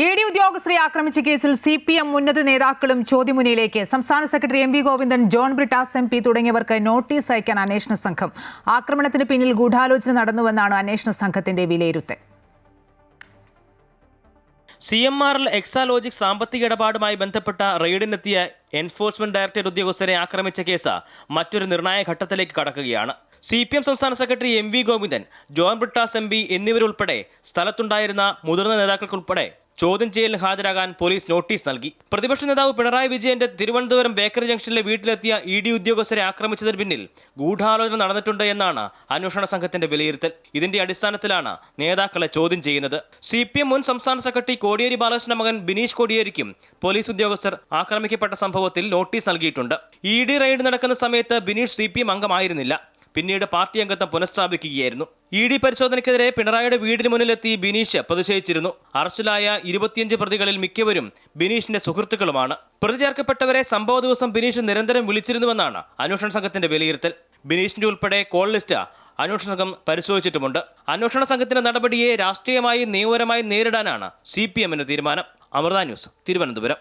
ED ഉദ്യോഗസ്ഥരെ ആക്രമിച്ച കേസിൽ CPM ഉന്നത നേതാക്കളും ചോദ്യമുനയിലേക്ക്. സംസ്ഥാന secretary MV Govindan, John Brittas MP തുടങ്ങിയവർക്ക് നോട്ടീസ് അയക്കാൻ അന്വേഷണ സംഘം. ആക്രമണത്തിന് പിന്നിൽ ഗൂഢാലോചന നടന്നുവെന്നാണ് അന്വേഷണ സംഘത്തിന്റെ വിലയിരുത്തൽ. CMRL എക്സാലോജിക് സാമ്പത്തിക ഇടപാടുമായി ബന്ധപ്പെട്ട റെയ്ഡിനെത്തിയ എൻഫോഴ്സ്മെന്റ് ഡയറക്ടറേറ്റ് ഉദ്യോഗസ്ഥരെ ആക്രമിച്ച കേസ് മറ്റൊരു നിർണായക ഘട്ടത്തിലേക്ക് കടക്കുകയാണ്. CPM സംസ്ഥാന secretary MV Govindan, John Brittas MP എന്നിവരുൾപ്പെടെ സ്ഥലത്തുണ്ടായിരുന്ന മുതിർന്ന നേതാക്കൾക്കുൾപ്പെടെ ചോദ്യം ചെയ്യലിന് ഹാജരാകാൻ പോലീസ് നോട്ടീസ് നൽകി. പ്രതിപക്ഷ നേതാവ് പിണറായി വിജയന്റെ തിരുവനന്തപുരം ബേക്കറി ജംഗ്ഷനിലെ വീട്ടിലെത്തിയ ED ഉദ്യോഗസ്ഥരെ ആക്രമിച്ചതിന് പിന്നിൽ ഗൂഢാലോചന നടന്നിട്ടുണ്ട് എന്നാണ് അന്വേഷണ സംഘത്തിന്റെ വിലയിരുത്തൽ. ഇതിന്റെ അടിസ്ഥാനത്തിലാണ് നേതാക്കളെ ചോദ്യം ചെയ്യുന്നത്. CPM മുൻ സംസ്ഥാന സെക്രട്ടറി കോടിയേരി ബാലകൃഷ്ണന്റെ മകൻ ബിനീഷ് കോടിയേരിക്കും പോലീസ് ഉദ്യോഗസ്ഥർ ആക്രമിക്കപ്പെട്ട സംഭവത്തിൽ നോട്ടീസ് നൽകിയിട്ടുണ്ട്. ED റെയ്ഡ് നടക്കുന്ന സമയത്ത് ബിനീഷ് CPM അംഗമായിരുന്നില്ല. പിന്നീട് പാർട്ടി അംഗത്വം പുനഃസ്ഥാപിക്കുകയായിരുന്നു. ED പരിശോധനയ്ക്കെതിരെ പിണറായിയുടെ വീടിന് മുന്നിലെത്തി ബിനീഷ് പ്രതിഷേധിച്ചിരുന്നു. അറസ്റ്റിലായ 25 പ്രതികളിൽ മിക്കവരും ബിനീഷിന്റെ സുഹൃത്തുക്കളുമാണ്. പ്രതി ചേർക്കപ്പെട്ടവരെ സംഭവ ദിവസം ബിനീഷ് നിരന്തരം വിളിച്ചിരുന്നുവെന്നാണ് അന്വേഷണ സംഘത്തിന്റെ വിലയിരുത്തൽ. ബിനീഷിന്റെ ഉൾപ്പെടെ കോൾ ലിസ്റ്റ് അന്വേഷണ സംഘം പരിശോധിച്ചിട്ടുമുണ്ട്. അന്വേഷണ സംഘത്തിന്റെ നടപടിയെ രാഷ്ട്രീയമായി നിയമപരമായി നേരിടാനാണ് CPM തീരുമാനം. അമൃത ന്യൂസ്, തിരുവനന്തപുരം.